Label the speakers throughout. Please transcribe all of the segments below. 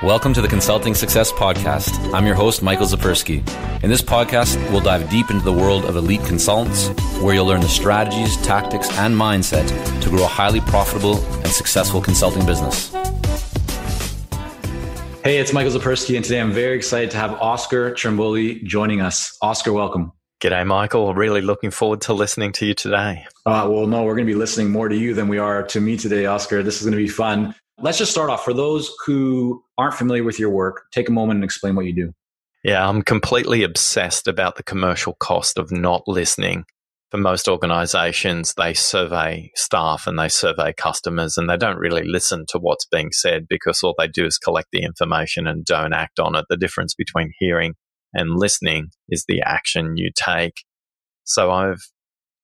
Speaker 1: Welcome to the Consulting Success Podcast. I'm your host, Michael Zapersky. In this podcast, we'll dive deep into the world of elite consultants, where you'll learn the strategies, tactics, and mindset to grow a highly profitable and successful consulting business. Hey, it's Michael Zapersky, and today I'm very excited to have Oscar Trimboli joining us. Oscar, welcome.
Speaker 2: G'day, Michael. Really looking forward to listening to you today.
Speaker 1: Well, no, we're going to be listening more to you than we are to me today, Oscar. This is going to be fun. Let's just start off. For those who aren't familiar with your work, take a moment and explain what you do.
Speaker 2: Yeah, I'm completely obsessed about the commercial cost of not listening. For most organizations, they survey staff and they survey customers, and they don't really listen to what's being said because all they do is collect the information and don't act on it. The difference between hearing and listening is the action you take. So I've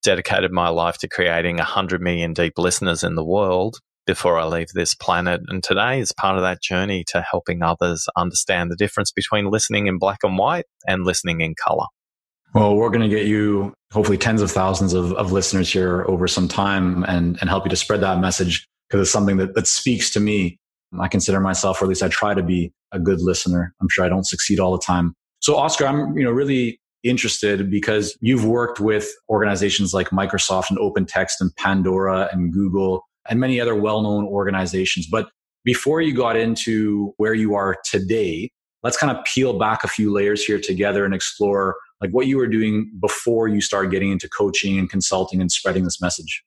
Speaker 2: dedicated my life to creating 100 million deep listeners in the world before I leave this planet. And today is part of that journey to helping others understand the difference between listening in black and white and listening in color.
Speaker 1: Well, we're going to get you hopefully tens of thousands of listeners here over some time and help you to spread that message, because it's something that speaks to me. I consider myself, or at least I try to be, a good listener. I'm sure I don't succeed all the time. So Oscar, I'm really interested because you've worked with organizations like Microsoft and OpenText and Pandora and Google and many other well-known organizations. But before you got into where you are today, let's kind of peel back a few layers here together and explore like what you were doing before you started getting into coaching and consulting and spreading this message.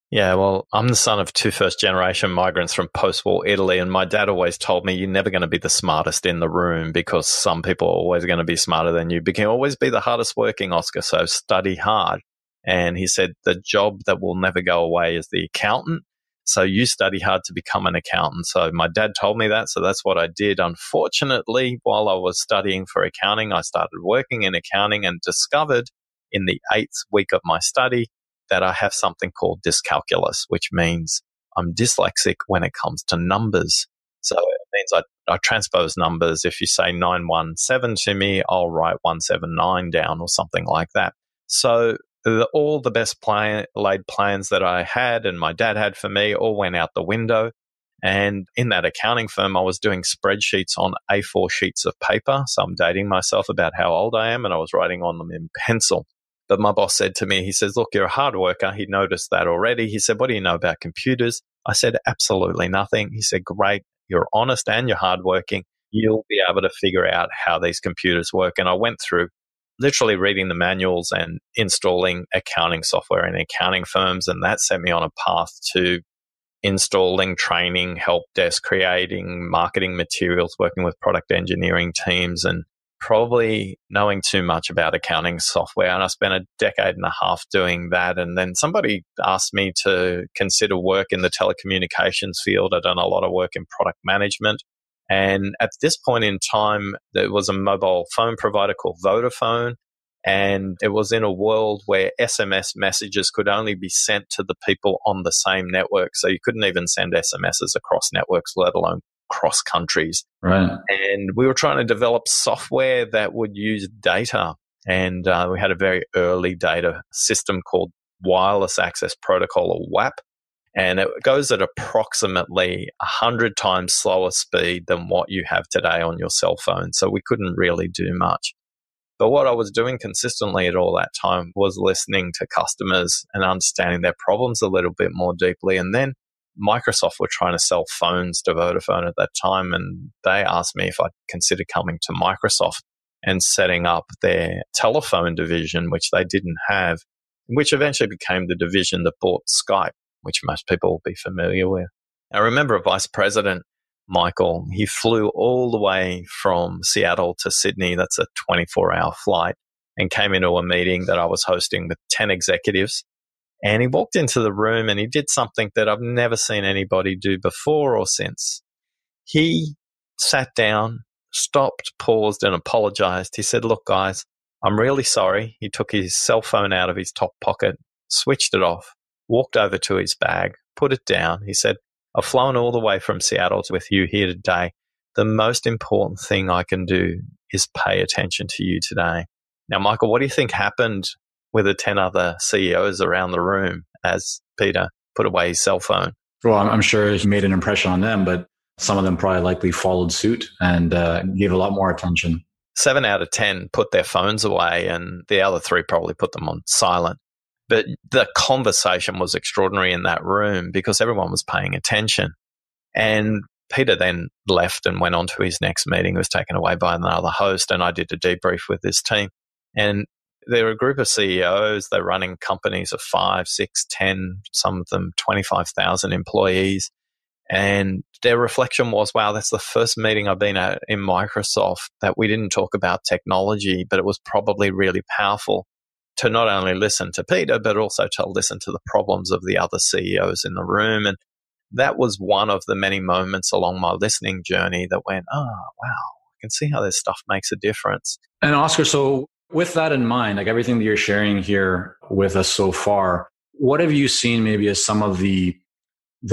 Speaker 2: Yeah, well, I'm the son of two first-generation migrants from post-war Italy, and my dad always told me you're never going to be the smartest in the room because some people are always going to be smarter than you. But you can always be the hardest working, Oscar, so study hard. And he said the job that will never go away is the accountant. So you study hard to become an accountant. So my dad told me that, so that's what I did. Unfortunately, while I was studying for accounting, I started working in accounting and discovered in the 8th week of my study that I have something called dyscalculus, which means I'm dyslexic when it comes to numbers. So it means I transpose numbers. If you say 917 to me, I'll write 179 down or something like that. So all the best laid plans that I had and my dad had for me all went out the window. And in that accounting firm, I was doing spreadsheets on A4 sheets of paper. So I'm dating myself about how old I am, and I was writing on them in pencil. But my boss said to me, he says, look, you're a hard worker. He noticed that already. He said, what do you know about computers? I said, absolutely nothing. He said, great, you're honest and you're hardworking. You'll be able to figure out how these computers work. And I went through literally reading the manuals and installing accounting software in accounting firms. And that set me on a path to installing, training, help desk, creating marketing materials, working with product engineering teams, and probably knowing too much about accounting software. And I spent a decade and a half doing that. And then somebody asked me to consider work in the telecommunications field. I'd done a lot of work in product management. And at this point in time, there was a mobile phone provider called Vodafone. And it was in a world where SMS messages could only be sent to the people on the same network. So you couldn't even send SMSs across networks, let alone cross countries.
Speaker 1: Right.
Speaker 2: And we were trying to develop software that would use data. And we had a very early data system called Wireless Access Protocol, or WAP. And it goes at approximately 100 times slower speed than what you have today on your cell phone. So we couldn't really do much. But what I was doing consistently at all that time was listening to customers and understanding their problems a little bit more deeply. And then Microsoft were trying to sell phones to Vodafone at that time, and they asked me if I'd consider coming to Microsoft and setting up their telephone division, which they didn't have, which eventually became the division that bought Skype, which most people will be familiar with. I remember a vice president, Michael, he flew all the way from Seattle to Sydney. That's a 24-hour flight, and came into a meeting that I was hosting with 10 executives. And he walked into the room and he did something that I've never seen anybody do before or since. He sat down, stopped, paused, and apologized. He said, look, guys, I'm really sorry. He took his cell phone out of his top pocket, switched it off, walked over to his bag, put it down. He said, I've flown all the way from Seattle with you here today. The most important thing I can do is pay attention to you today. Now, Michael, what do you think happened with the 10 other CEOs around the room as Peter put away his cell phone?
Speaker 1: Well, I'm sure he made an impression on them, but some of them probably likely followed suit and gave a lot more attention.
Speaker 2: 7 out of 10 put their phones away, and the other 3 probably put them on silent. But the conversation was extraordinary in that room because everyone was paying attention. And Peter then left and went on to his next meeting. He was taken away by another host, and I did a debrief with this team. And they're a group of CEOs. They're running companies of 5, 6, 10, some of them 25,000 employees. And their reflection was, wow, that's the first meeting I've been at in Microsoft that we didn't talk about technology, but it was probably really powerful to not only listen to Peter, but also to listen to the problems of the other CEOs in the room. And that was one of the many moments along my listening journey that went, oh, wow, I can see how this stuff makes a difference.
Speaker 1: And Oscar, so with that in mind, like everything that you're sharing here with us so far, what have you seen maybe as some of the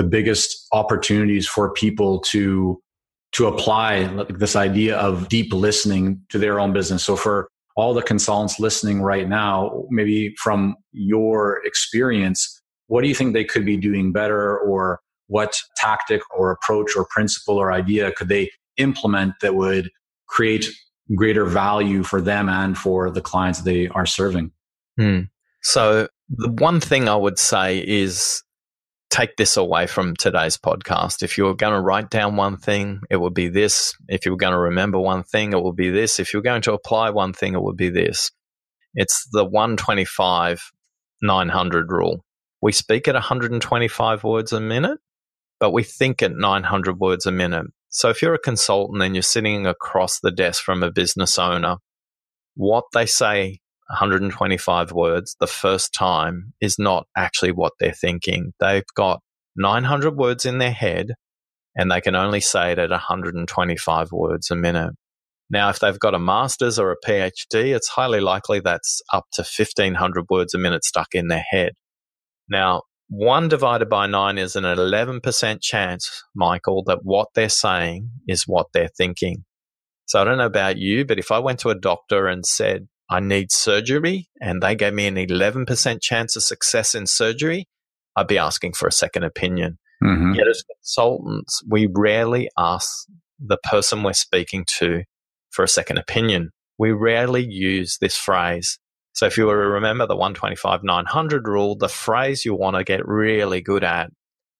Speaker 1: biggest opportunities for people to apply like this idea of deep listening to their own business? So for all the consultants listening right now, maybe from your experience, what do you think they could be doing better, or what tactic or approach or principle or idea could they implement that would create greater value for them and for the clients they are serving?
Speaker 2: So the one thing I would say is take this away from today's podcast. If you were going to write down one thing, it would be this. If you were going to remember one thing, it would be this. If you were going to apply one thing, it would be this. It's the 125-900 rule. We speak at 125 words a minute, but we think at 900 words a minute. So if you're a consultant and you're sitting across the desk from a business owner, what they say 125 words the first time is not actually what they're thinking. They've got 900 words in their head and they can only say it at 125 words a minute. Now, if they've got a master's or a PhD, it's highly likely that's up to 1,500 words a minute stuck in their head. Now, 1 divided by 9 is an 11% chance, Michael, that what they're saying is what they're thinking. So I don't know about you, but if I went to a doctor and said, I need surgery, and they gave me an 11% chance of success in surgery, I'd be asking for a second opinion. Mm-hmm. Yet as consultants, we rarely ask the person we're speaking to for a second opinion. We rarely use this phrase. So if you were to remember the 125-900 rule, the phrase you want to get really good at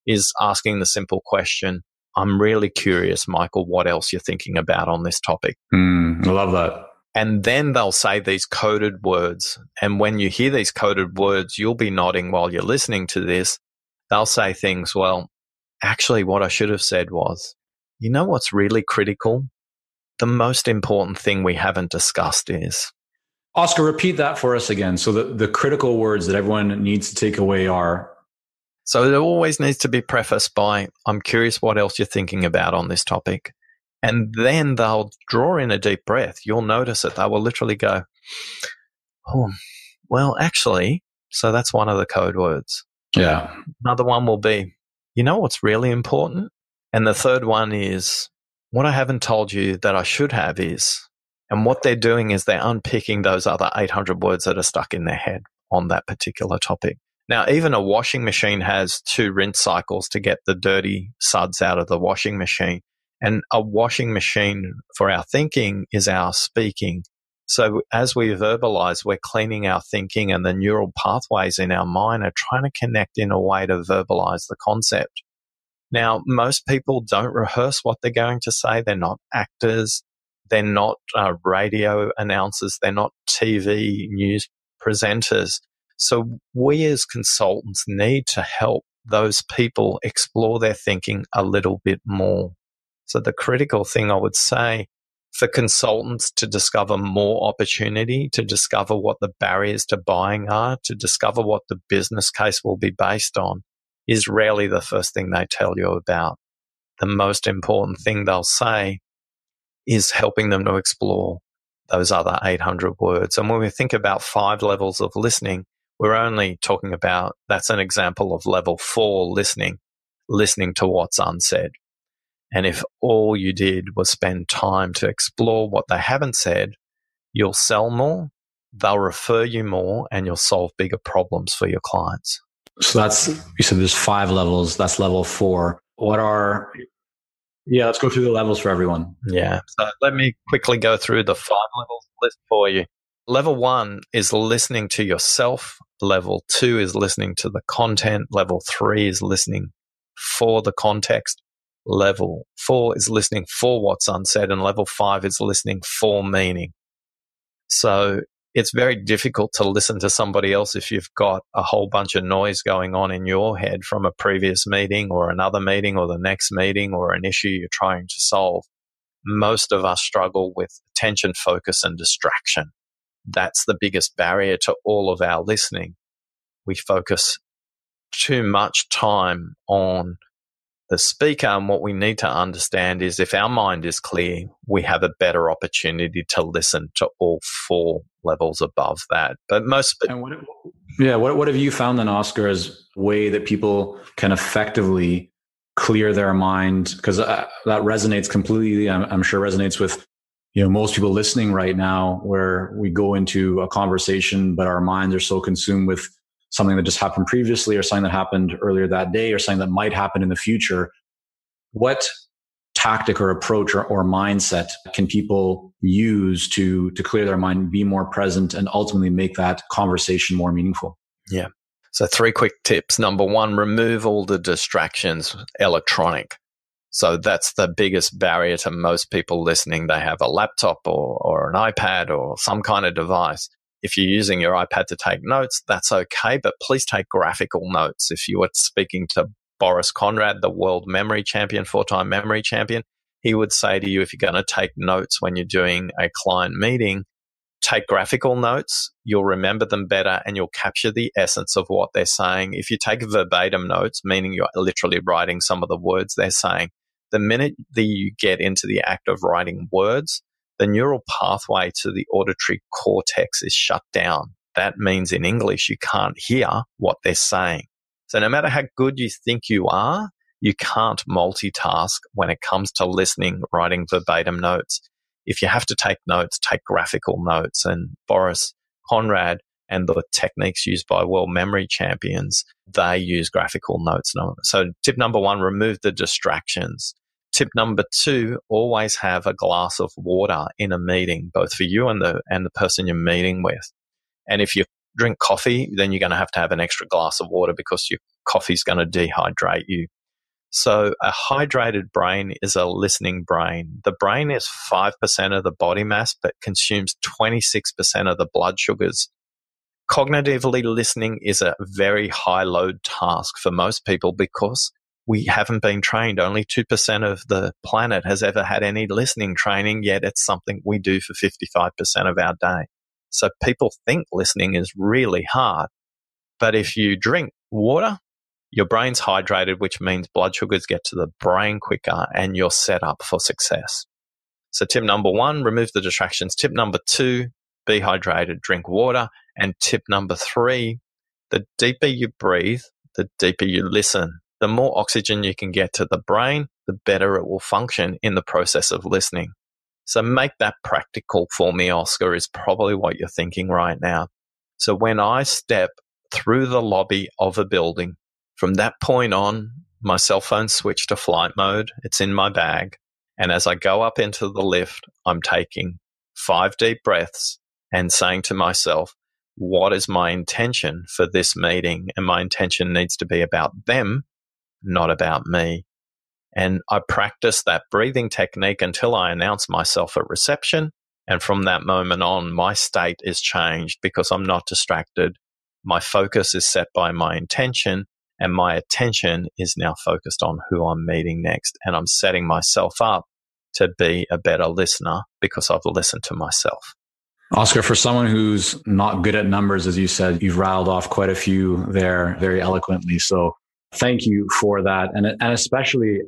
Speaker 2: is asking the simple question, I'm really curious, Michael, what else you're thinking about on this topic.
Speaker 1: I love that.
Speaker 2: And then they'll say these coded words. And when you hear these coded words, you'll be nodding while you're listening to this. They'll say things, well, actually what I should have said was, you know what's really critical? The most important thing we haven't discussed is.
Speaker 1: Oscar, repeat that for us again. So the critical words that everyone needs to take away are.
Speaker 2: So it always needs to be prefaced by, I'm curious what else you're thinking about on this topic. And then they'll draw in a deep breath. You'll notice it. They will literally go, oh, well, actually, so that's one of the code words.
Speaker 1: Yeah.
Speaker 2: Another one will be, you know what's really important? And the third one is, what I haven't told you that I should have is, and what they're doing is they're unpicking those other 800 words that are stuck in their head on that particular topic. Now, even a washing machine has 2 rinse cycles to get the dirty suds out of the washing machine. And a washing machine for our thinking is our speaking. So as we verbalize, we're cleaning our thinking, and the neural pathways in our mind are trying to connect in a way to verbalize the concept. Now, most people don't rehearse what they're going to say. They're not actors. They're not radio announcers. They're not TV news presenters. So we as consultants need to help those people explore their thinking a little bit more. So the critical thing I would say for consultants to discover more opportunity, to discover what the barriers to buying are, to discover what the business case will be based on, is rarely the first thing they tell you about. The most important thing they'll say is helping them to explore those other 800 words. And when we think about 5 levels of listening, we're only talking about, that's an example of level 4 listening to what's unsaid. And if all you did was spend time to explore what they haven't said, you'll sell more, they'll refer you more, and you'll solve bigger problems for your clients.
Speaker 1: So you said there's 5 levels. That's level 4. What are Yeah, let's go through the levels for everyone.
Speaker 2: Yeah. So let me quickly go through the 5 levels list for you. Level 1 is listening to yourself. Level 2 is listening to the content. Level 3 is listening for the context. Level 4 is listening for what's unsaid. And level 5 is listening for meaning. So it's very difficult to listen to somebody else if you've got a whole bunch of noise going on in your head from a previous meeting or another meeting or the next meeting or an issue you're trying to solve. Most of us struggle with attention, focus, and distraction. That's the biggest barrier to all of our listening. We focus too much time on the speaker, and what we need to understand is if our mind is clear, we have a better opportunity to listen to all 4 levels above that. But most...
Speaker 1: And what have you found then, Oscar, as a way that people can effectively clear their mind? Because that resonates completely. I'm sure resonates with most people listening right now, where we go into a conversation, but our minds are so consumed with something that just happened previously or something that happened earlier that day or something that might happen in the future. What tactic or approach or mindset can people use to clear their mind, be more present, and ultimately make that conversation more meaningful?
Speaker 2: Yeah. So 3 quick tips. Number 1, remove all the distractions, electronic. So that's the biggest barrier to most people listening. They have a laptop or an iPad or some kind of device. If you're using your iPad to take notes, that's okay, but please take graphical notes. If you were speaking to Boris Conrad, the world memory champion, 4-time memory champion, he would say to you, if you're going to take notes when you're doing a client meeting, take graphical notes. You'll remember them better and you'll capture the essence of what they're saying. If you take verbatim notes, meaning you're literally writing some of the words they're saying, the minute that you get into the act of writing words, the neural pathway to the auditory cortex is shut down. That means in English, you can't hear what they're saying. So no matter how good you think you are, you can't multitask when it comes to listening, writing verbatim notes. If you have to take notes, take graphical notes. And Boris Conrad and the techniques used by world memory champions, they use graphical notes. So tip number 1, remove the distractions. Tip number 2, always have a glass of water in a meeting, both for you and the person you're meeting with. And if you drink coffee, then you're going to have an extra glass of water because your coffee's going to dehydrate you. So a hydrated brain is a listening brain. The brain is 5% of the body mass, but consumes 26% of the blood sugars. Cognitively listening is a very high load task for most people because we haven't been trained. Only 2% of the planet has ever had any listening training, yet it's something we do for 55% of our day. So people think listening is really hard. But if you drink water, your brain's hydrated, which means blood sugars get to the brain quicker and you're set up for success. So tip number 1, remove the distractions. Tip number 2, be hydrated, drink water. And tip number 3, the deeper you breathe, the deeper you listen. The more oxygen you can get to the brain, the better it will function in the process of listening. So make that practical for me, Oscar, is probably what you're thinking right now. So when I step through the lobby of a building, from that point on, my cell phone switched to flight mode. It's in my bag. And as I go up into the lift, I'm taking 5 deep breaths and saying to myself, what is my intention for this meeting? And my intention needs to be about them, not about me. And I practice that breathing technique until I announce myself at reception. And from that moment on, my state is changed because I'm not distracted. My focus is set by my intention, and my attention is now focused on who I'm meeting next. And I'm setting myself up to be a better listener because I've listened to myself.
Speaker 1: Oscar, for someone who's not good at numbers, as you said, you've rattled off quite a few there very eloquently. So thank you for that. And especially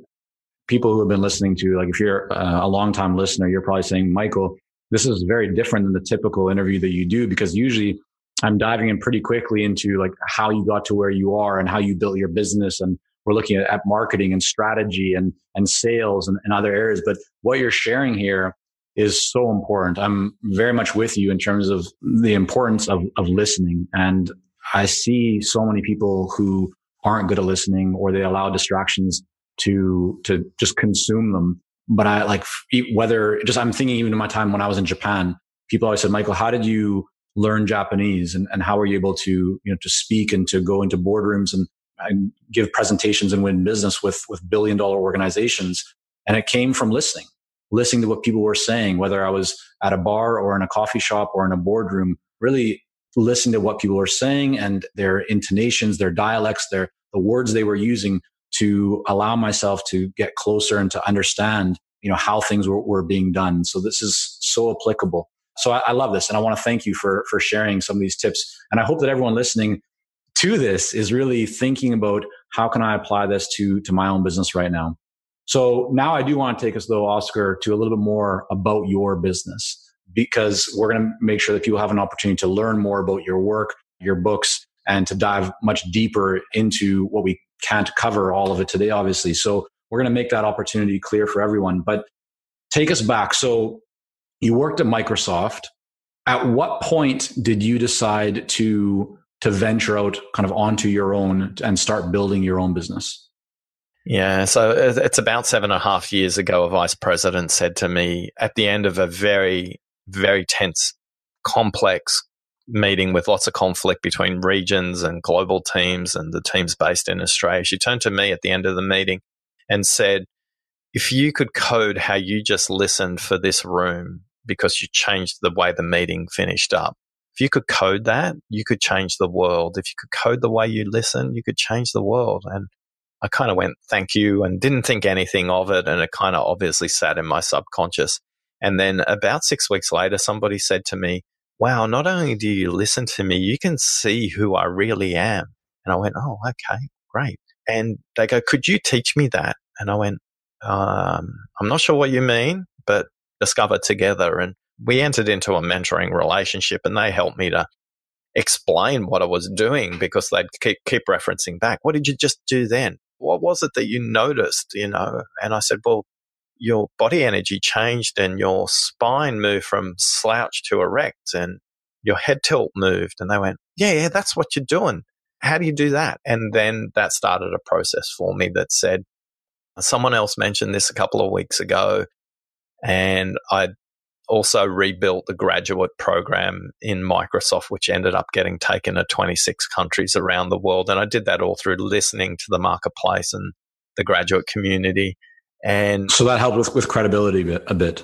Speaker 1: people who have been listening to, like if you're a longtime listener, you're probably saying, Michael, this is very different than the typical interview that you do, because usually I'm diving in pretty quickly into like how you got to where you are and how you built your business. And we're looking at marketing and strategy and sales and other areas. But what you're sharing here is so important. I'm very much with you in terms of the importance of listening. And I see so many people who aren't good at listening, or they allow distractions to just consume them. But I like I'm thinking even in my time when I was in Japan, people always said, Michael, how did you learn Japanese and how were you able to, to speak and to go into boardrooms and give presentations and win business with billion-dollar organizations? And it came from listening to what people were saying, whether I was at a bar or in a coffee shop or in a boardroom, really listening to what people were saying and their intonations, their dialects, the words they were using to allow myself to get closer and to understand, how things were being done. So this is so applicable. So I love this. And I want to thank you for sharing some of these tips. And I hope that everyone listening to this is really thinking about how can I apply this to my own business right now. So now I do want to take us though, Oscar, to a little bit more about your business, because we're going to make sure that people have an opportunity to learn more about your work, your books, and to dive much deeper into what we can't cover all of it today, obviously. So we're going to make that opportunity clear for everyone. But take us back. So you worked at Microsoft. At what point did you decide to venture out kind of onto your own and start building your own business?
Speaker 2: Yeah, so it's about 7.5 years ago, a vice president said to me at the end of a very, very tense, complex meeting with lots of conflict between regions and global teams and the teams based in Australia. She turned to me at the end of the meeting and said, if you could code how you just listened for this room because you changed the way the meeting finished up, if you could code that, you could change the world. If you could code the way you listen, you could change the world. And I kind of went, thank you, and didn't think anything of it. And it kind of obviously sat in my subconscious. And then about 6 weeks later, somebody said to me, wow, not only do you listen to me, you can see who I really am. And I went, oh, okay, great. And they go, could you teach me that? And I went, I'm not sure what you mean, but discover together. And we entered into a mentoring relationship, and they helped me to explain what I was doing, because they'd keep referencing back. What did you just do then? What was it that you noticed, And I said, well, your body energy changed and your spine moved from slouch to erect and your head tilt moved. And they went, yeah, that's what you're doing. How do you do that? And then that started a process for me that said, someone else mentioned this a couple of weeks ago, and I also rebuilt the graduate program in Microsoft, which ended up getting taken to 26 countries around the world. And I did that all through listening to the marketplace and the graduate community. And
Speaker 1: so that helped with credibility a bit.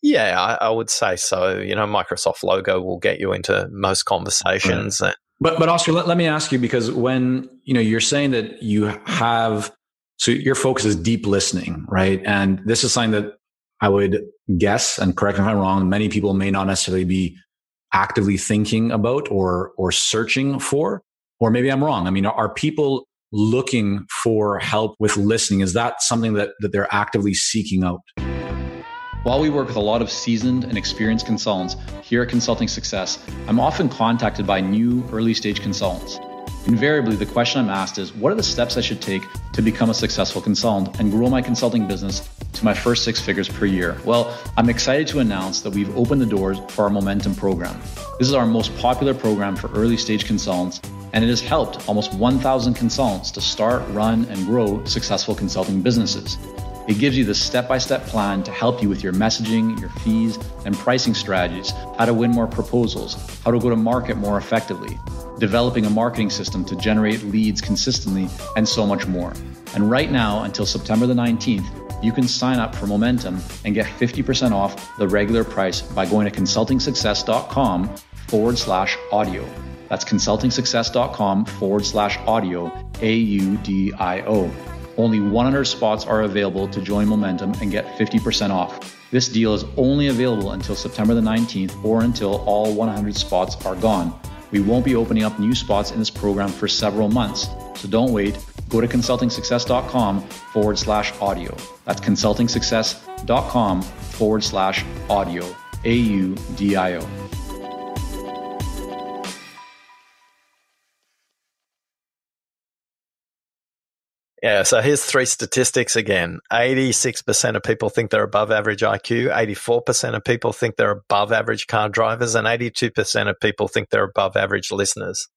Speaker 2: Yeah, I would say so. Microsoft logo will get you into most conversations.
Speaker 1: Right. But Oscar, let me ask you, because when, you're saying that you have, so your focus is deep listening, right? And this is something that I would guess, and correct me if I'm wrong, many people may not necessarily be actively thinking about or searching for, or maybe I'm wrong. I mean, are people looking for help with listening? Is that something that they're actively seeking out?
Speaker 3: While we work with a lot of seasoned and experienced consultants here at Consulting Success, I'm often contacted by new early stage consultants. Invariably, the question I'm asked is, what are the steps I should take to become a successful consultant and grow my consulting business to my first 6 figures per year? Well, I'm excited to announce that we've opened the doors for our Momentum program. This is our most popular program for early stage consultants, and it has helped almost 1,000 consultants to start, run, and grow successful consulting businesses. It gives you the step-by-step plan to help you with your messaging, your fees, and pricing strategies, how to win more proposals, how to go to market more effectively, developing a marketing system to generate leads consistently, and so much more. And right now, until September the 19th, you can sign up for Momentum and get 50% off the regular price by going to consultingsuccess.com/audio. That's consultingsuccess.com/audio, AUDIO. Only 100 spots are available to join Momentum and get 50% off. This deal is only available until September the 19th or until all 100 spots are gone. We won't be opening up new spots in this program for several months, so don't wait. Go to consultingsuccess.com/audio. That's consultingsuccess.com/audio, AUDIO.
Speaker 2: Yeah, so here's 3 statistics again. 86% of people think they're above average IQ, 84% of people think they're above average car drivers, and 82% of people think they're above average listeners.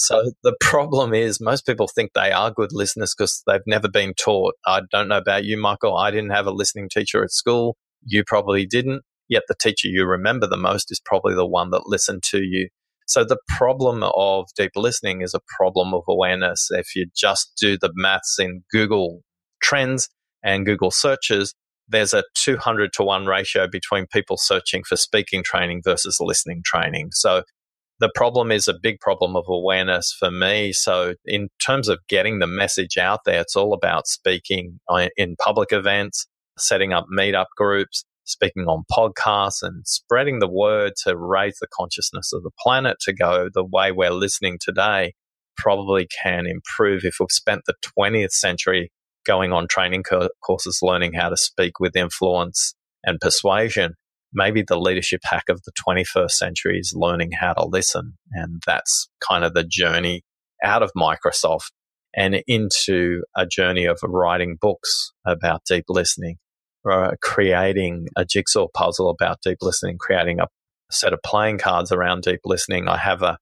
Speaker 2: So the problem is most people think they are good listeners because they've never been taught. I don't know about you, Michael. I didn't have a listening teacher at school. You probably didn't. Yet the teacher you remember the most is probably the one that listened to you. So the problem of deep listening is a problem of awareness. If you just do the maths in Google Trends and Google searches, there's a 200 to 1 ratio between people searching for speaking training versus listening training. So the problem is a big problem of awareness for me. So in terms of getting the message out there, it's all about speaking in public events, setting up meetup groups, speaking on podcasts, and spreading the word to raise the consciousness of the planet to go the way we're listening today probably can improve if we've spent the 20th century going on training courses learning how to speak with influence and persuasion. Maybe the leadership hack of the 21st century is learning how to listen. And that's kind of the journey out of Microsoft and into a journey of writing books about deep listening, or creating a jigsaw puzzle about deep listening, creating a set of playing cards around deep listening. I have a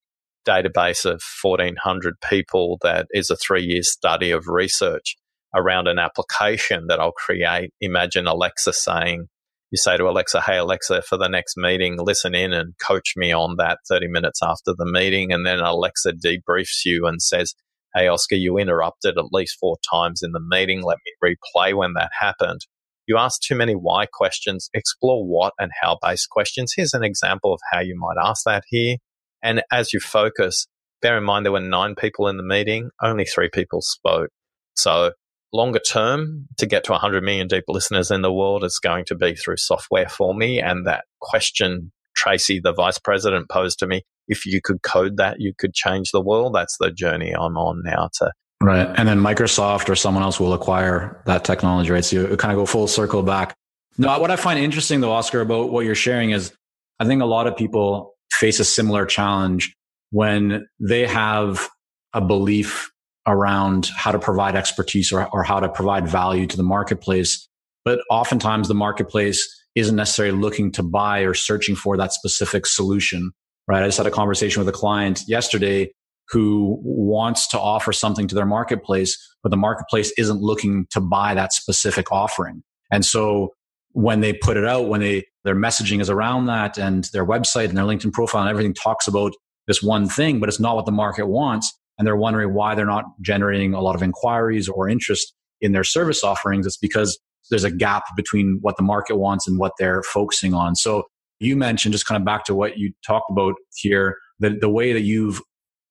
Speaker 2: database of 1,400 people that is a 3-year study of research around an application that I'll create. Imagine Alexa saying, you say to Alexa, hey, Alexa, for the next meeting, listen in and coach me on that 30 minutes after the meeting. And then Alexa debriefs you and says, hey, Oscar, you interrupted at least 4 times in the meeting. Let me replay when that happened. You ask too many why questions, explore what and how based questions. Here's an example of how you might ask that here. And as you focus, bear in mind there were 9 people in the meeting, only 3 people spoke. So longer term, to get to 100 million deep listeners in the world, is going to be through software for me. And that question Tracy, the vice president, posed to me, if you could code that, you could change the world. That's the journey I'm on now to.
Speaker 1: Right. And then Microsoft or someone else will acquire that technology, right? So you kind of go full circle back. No, what I find interesting though, Oscar, about what you're sharing is I think a lot of people face a similar challenge when they have a belief around how to provide expertise or how to provide value to the marketplace. But oftentimes the marketplace isn't necessarily looking to buy or searching for that specific solution, right? I just had a conversation with a client yesterday who wants to offer something to their marketplace, but the marketplace isn't looking to buy that specific offering. And so when they put it out, when their messaging is around that and their website and their LinkedIn profile and everything talks about this one thing, but it's not what the market wants. And they're wondering why they're not generating a lot of inquiries or interest in their service offerings. It's because there's a gap between what the market wants and what they're focusing on. So you mentioned, just kind of back to what you talked about here, that the way that you've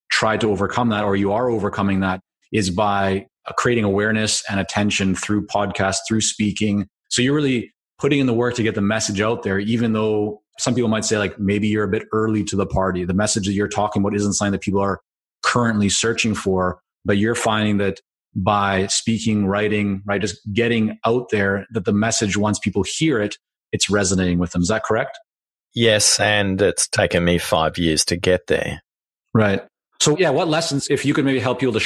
Speaker 1: tried to overcome that, or you are overcoming that, is by creating awareness and attention through podcasts, through speaking. So you're really putting in the work to get the message out there, even though some people might say like, maybe you're a bit early to the party. The message that you're talking about isn't something that people are currently searching for, but you're finding that by speaking, writing, right, just getting out there, that the message, once people hear it, it's resonating with them. Is that correct?
Speaker 2: Yes, and it's taken me 5 years to get there.
Speaker 1: Right. So yeah, what lessons, if you could maybe help people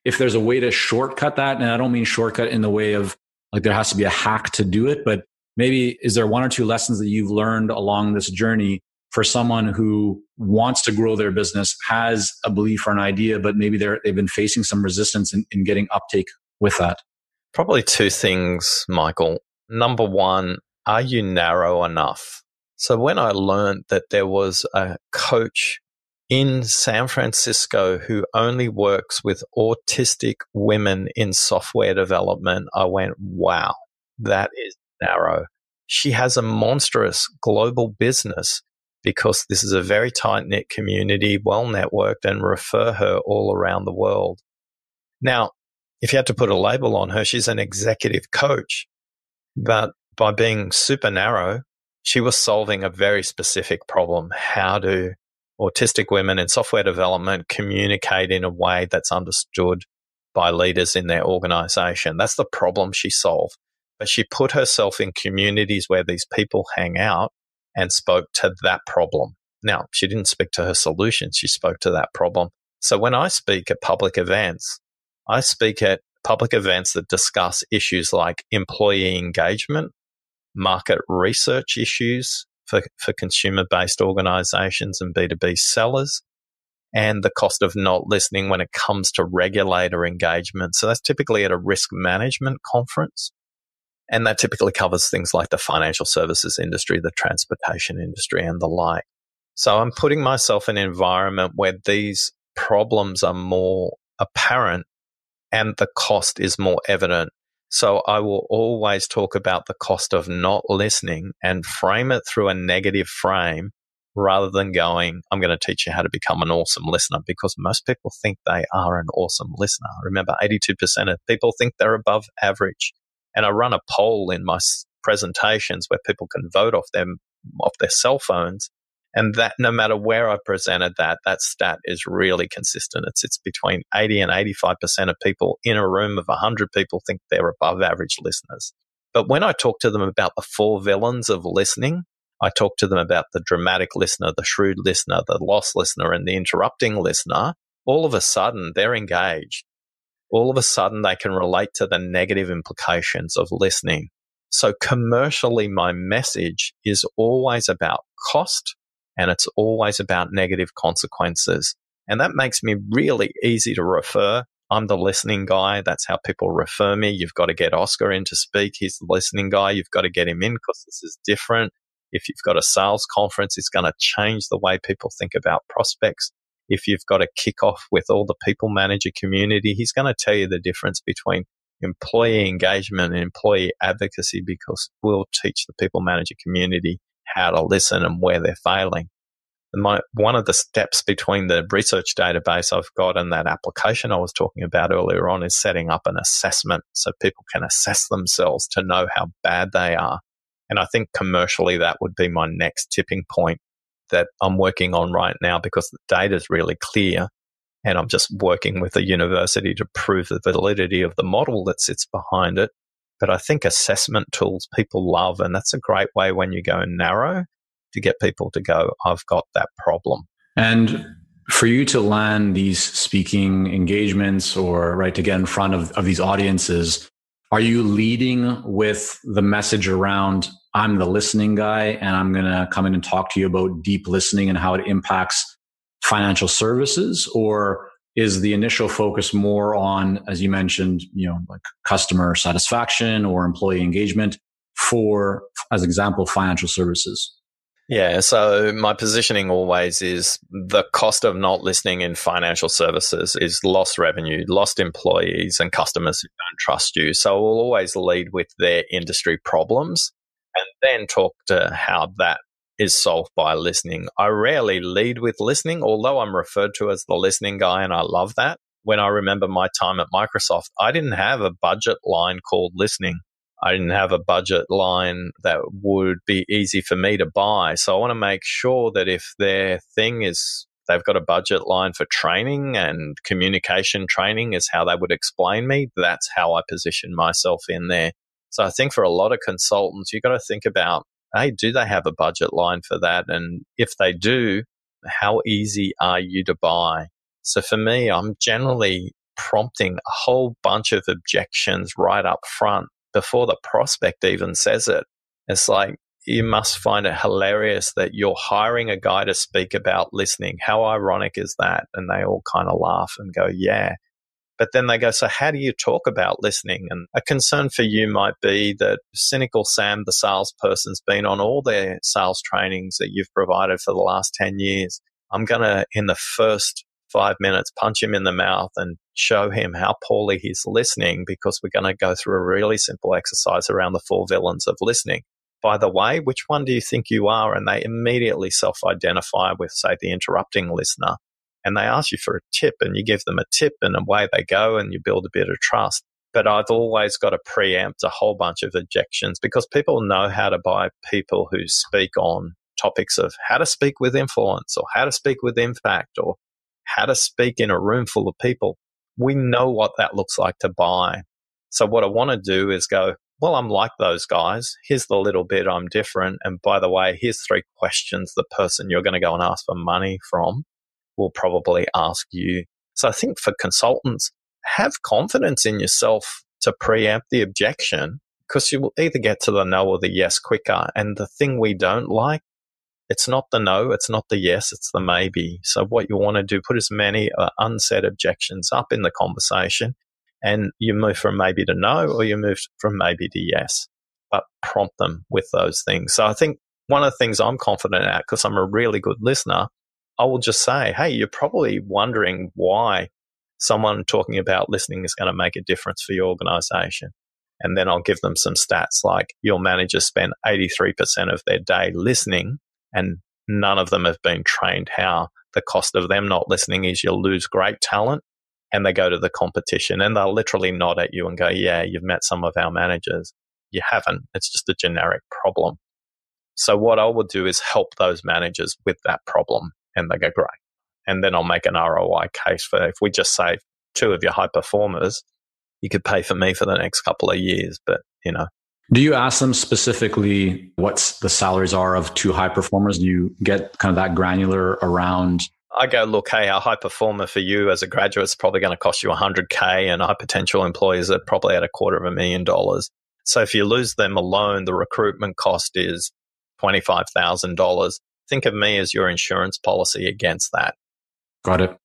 Speaker 1: if there's a way to shortcut that, and I don't mean shortcut in the way of like there has to be a hack to do it, but maybe is there 1 or 2 lessons that you've learned along this journey for someone who wants to grow their business, has a belief or an idea, but maybe they've been facing some resistance in getting uptake with that?
Speaker 2: Probably 2 things, Michael. Number 1, are you narrow enough? So when I learned that there was a coach in San Francisco who only works with autistic women in software development, I went, wow, that is narrow. She has a monstrous global business because this is a very tight-knit community, well-networked, and refer her all around the world. Now, if you had to put a label on her, she's an executive coach. But by being super narrow, she was solving a very specific problem. How do autistic women in software development communicate in a way that's understood by leaders in their organization? That's the problem she solved. But she put herself in communities where these people hang out and spoke to that problem. Now, she didn't speak to her solution. She spoke to that problem. So when I speak at public events, I speak at public events that discuss issues like employee engagement, market research issues for consumer-based organizations and B2B sellers, and the cost of not listening when it comes to regulator engagement. So that's typically at a risk management conference. And that typically covers things like the financial services industry, the transportation industry, and the like. So I'm putting myself in an environment where these problems are more apparent and the cost is more evident. So I will always talk about the cost of not listening and frame it through a negative frame rather than going, I'm going to teach you how to become an awesome listener, because most people think they are an awesome listener. Remember, 82% of people think they're above average. And I run a poll in my presentations where people can vote off their cell phones. And that, no matter where I presented that stat is really consistent. It sits between 80 and 85% of people in a room of 100 people think they're above average listeners. But when I talk to them about the 4 villains of listening, I talk to them about the dramatic listener, the shrewd listener, the lost listener, and the interrupting listener, all of a sudden they're engaged. All of a sudden they can relate to the negative implications of listening. So commercially, my message is always about cost, and it's always about negative consequences. And that makes me really easy to refer. I'm the listening guy. That's how people refer me. You've got to get Oscar in to speak. He's the listening guy. You've got to get him in because this is different. If you've got a sales conference, it's going to change the way people think about prospects. If you've got a kickoff with all the people manager community, he's going to tell you the difference between employee engagement and employee advocacy, because we'll teach the people manager community how to listen and where they're failing. One of the steps between the research database I've got and that application I was talking about earlier on is setting up an assessment so people can assess themselves to know how bad they are. And I think commercially that would be my next tipping point that I'm working on right now, because the data is really clear. And I'm just working with a university to prove the validity of the model that sits behind it. But I think assessment tools people love, and that's a great way when you go narrow to get people to go, I've got that problem.
Speaker 1: And for you to land these speaking engagements or to get in front of these audiences, are you leading with the message around, I'm the listening guy and I'm going to come in and talk to you about deep listening and how it impacts financial services? Or is the initial focus more on, as you mentioned, like customer satisfaction or employee engagement for, as example, financial services?
Speaker 2: Yeah, so my positioning always is the cost of not listening in financial services is lost revenue, lost employees, and customers who don't trust you. So we'll always lead with their industry problems and then talk to how that is solved by listening. I rarely lead with listening, although I'm referred to as the listening guy, and I love that. When I remember my time at Microsoft, I didn't have a budget line called listening. I didn't have a budget line that would be easy for me to buy. So I want to make sure that if their thing is they've got a budget line for training and communication training is how they would explain me, that's how I position myself in there. So I think for a lot of consultants, you've got to think about, hey, do they have a budget line for that? And if they do, how easy are you to buy? So for me, I'm generally prompting a whole bunch of objections right up front before the prospect even says it. It's like, you must find it hilarious that you're hiring a guy to speak about listening. How ironic is that? And they all kind of laugh and go, yeah. But then they go, so how do you talk about listening? And a concern for you might be that cynical Sam, the salesperson's been on all their sales trainings that you've provided for the last 10 years. I'm going to, in the first 5 minutes, punch him in the mouth and show him how poorly he's listening, because we're going to go through a really simple exercise around the 4 villains of listening. By the way, which one do you think you are? And they immediately self-identify with, say, the interrupting listener. And they ask you for a tip, and you give them a tip, and away they go, and you build a bit of trust. But I've always got to preempt a whole bunch of objections, because people know how to buy people who speak on topics of how to speak with influence, or how to speak with impact, or how to speak in a room full of people. We know what that looks like to buy. So what I want to do is go, well, I'm like those guys. Here's the little bit I'm different. And by the way, here's 3 questions the person you're going to go and ask for money from will probably ask you. So I think for consultants, have confidence in yourself to preempt the objection, because you will either get to the no or the yes quicker. And the thing we don't like It's not the no, it's not the yes, it's the maybe. So what you want to do, put as many unsaid objections up in the conversation, and you move from maybe to no, or you move from maybe to yes, but prompt them with those things. So I think one of the things I'm confident at, because I'm a really good listener, I will just say, hey, you're probably wondering why someone talking about listening is going to make a difference for your organization. And then I'll give them some stats like your managers spend 83% of their day listening, and none of them have been trained how the cost of them not listening is you lose great talent, and they go to the competition and they'll literally nod at you and go, yeah, you've met some of our managers. You haven't. It's just a generic problem. So what I would do is help those managers with that problem, and they go, great. And then I'll make an ROI case for, if we just save 2 of your high performers, you could pay for me for the next couple of years. But,
Speaker 1: Do you ask them specifically what the salaries are of 2 high performers? Do you get kind of that granular around?
Speaker 2: I go, look, hey, a high performer for you as a graduate is probably going to cost you $100K, and high potential employees are probably at $250,000. So if you lose them alone, the recruitment cost is $25,000. Think of me as your insurance policy against that.
Speaker 1: Got it.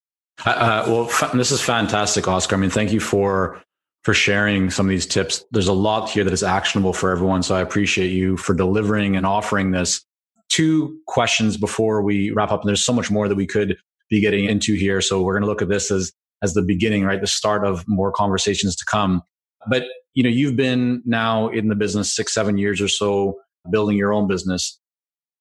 Speaker 1: Well, this is fantastic, Oscar. I mean, thank you for sharing some of these tips. There's a lot here that is actionable for everyone. So I appreciate you for delivering and offering this. 2 questions before we wrap up. And there's so much more that we could be getting into here. So we're going to look at this as the beginning, right? The start of more conversations to come. But, you've been now in the business 6-7 years or so, building your own business.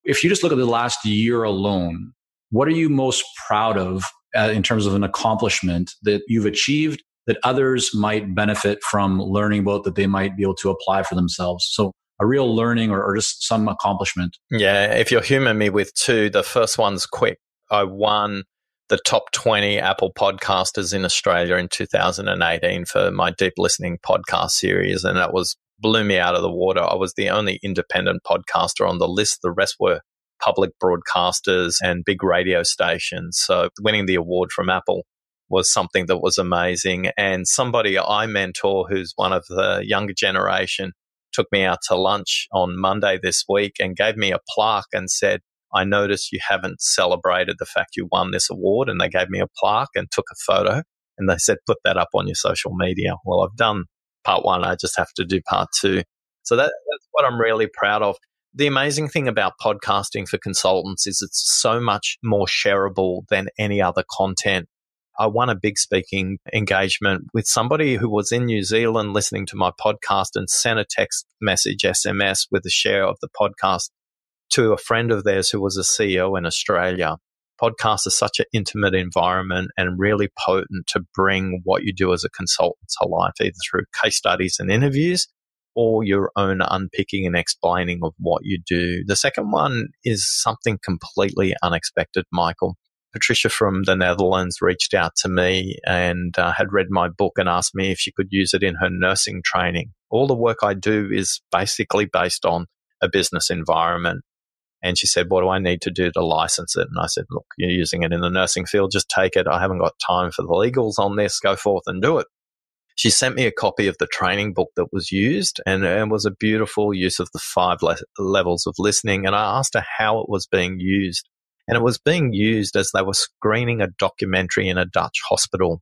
Speaker 1: If you just look at the last year alone, what are you most proud of in terms of an accomplishment that you've achieved that others might benefit from learning about, that they might be able to apply for themselves? So a real learning or just some accomplishment.
Speaker 2: Yeah, if you'll humor me with 2, the first one's quick. I won the top 20 Apple podcasters in Australia in 2018 for my deep listening podcast series, and that blew me out of the water. I was the only independent podcaster on the list. The rest were public broadcasters and big radio stations. So winning the award from Apple was something that was amazing. And somebody I mentor, who's one of the younger generation, took me out to lunch on Monday this week and gave me a plaque and said, I noticed you haven't celebrated the fact you won this award. And they gave me a plaque and took a photo. And they said, put that up on your social media. Well, I've done part 1. I just have to do part 2. So that's what I'm really proud of. The amazing thing about podcasting for consultants is it's so much more shareable than any other content. I won a big speaking engagement with somebody who was in New Zealand listening to my podcast and sent a text message, SMS, with a share of the podcast to a friend of theirs who was a CEO in Australia. Podcasts are such an intimate environment and really potent to bring what you do as a consultant to life, either through case studies and interviews or your own unpicking and explaining of what you do. The second one is something completely unexpected, Michael. Patricia from the Netherlands reached out to me and had read my book and asked me if she could use it in her nursing training. All the work I do is basically based on a business environment. And she said, what do I need to do to license it? And I said, look, you're using it in the nursing field. Just take it. I haven't got time for the legals on this. Go forth and do it. She sent me a copy of the training book that was used, and it was a beautiful use of the 5 levels of listening. And I asked her how it was being used. And it was being used as they were screening a documentary in a Dutch hospital.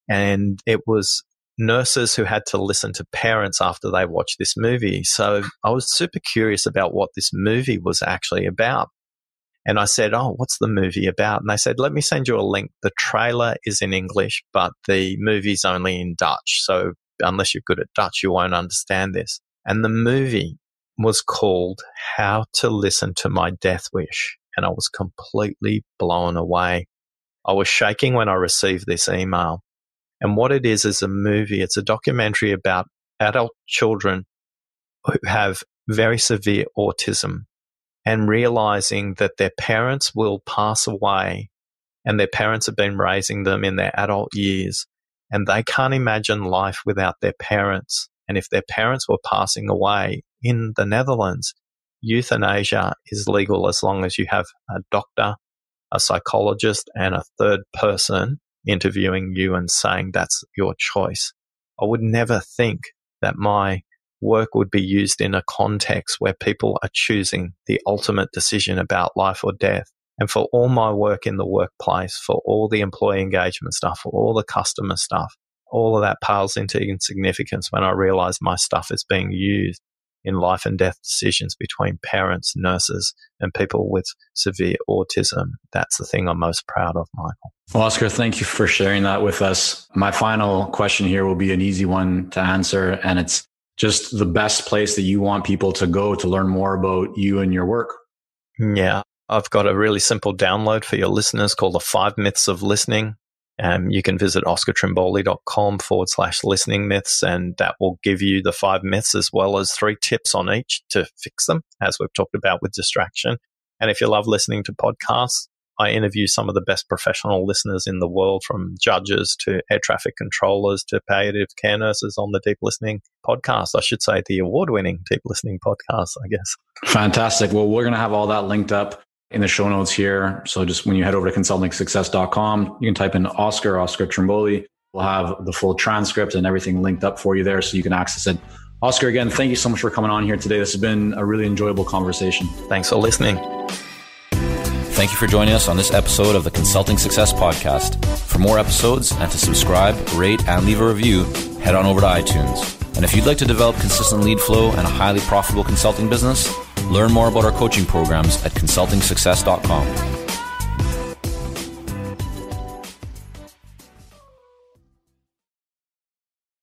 Speaker 2: And it was nurses who had to listen to parents after they watched this movie. So I was super curious about what this movie was actually about. And I said, oh, what's the movie about? And they said, let me send you a link. The trailer is in English, but the movie's only in Dutch. So unless you're good at Dutch, you won't understand this. And the movie was called How to Listen to My Death Wish. And I was completely blown away. I was shaking when I received this email. And what it is a movie. It's a documentary about adult children who have very severe autism and realizing that their parents will pass away and their parents have been raising them in their adult years and they can't imagine life without their parents. And if their parents were passing away in the Netherlands, euthanasia is legal as long as you have a doctor, a psychologist, and a third person interviewing you and saying that's your choice. I would never think that my work would be used in a context where people are choosing the ultimate decision about life or death. And for all my work in the workplace, for all the employee engagement stuff, for all the customer stuff, all of that pales into insignificance when I realize my stuff is being used in life and death decisions between parents, nurses, and people with severe autism. That's the thing I'm most proud of, Michael.
Speaker 1: Well, Oscar, thank you for sharing that with us. My final question here will be an easy one to answer, and it's just the best place that you want people to go to learn more about you and your work.
Speaker 2: Yeah, I've got a really simple download for your listeners called the 5 Myths of Listening. You can visit oscartrimboli.com/listening myths, and that will give you the 5 myths as well as 3 tips on each to fix them, as we've talked about with distraction. And if you love listening to podcasts, I interview some of the best professional listeners in the world, from judges to air traffic controllers to palliative care nurses on the Deep Listening podcast. I should say the award-winning Deep Listening podcast, I guess.
Speaker 1: Fantastic. Well, we're going to have all that linked up in the show notes here. So just when you head over to consultingsuccess.com, you can type in Oscar Trimboli. We'll have the full transcript and everything linked up for you there so you can access it. Oscar, again, thank you so much for coming on here today. This has been a really enjoyable conversation.
Speaker 2: Thanks for listening.
Speaker 4: Thank you for joining us on this episode of the Consulting Success Podcast. For more episodes and to subscribe, rate, and leave a review, head on over to iTunes. And if you'd like to develop consistent lead flow and a highly profitable consulting business, learn more about our coaching programs at consultingsuccess.com.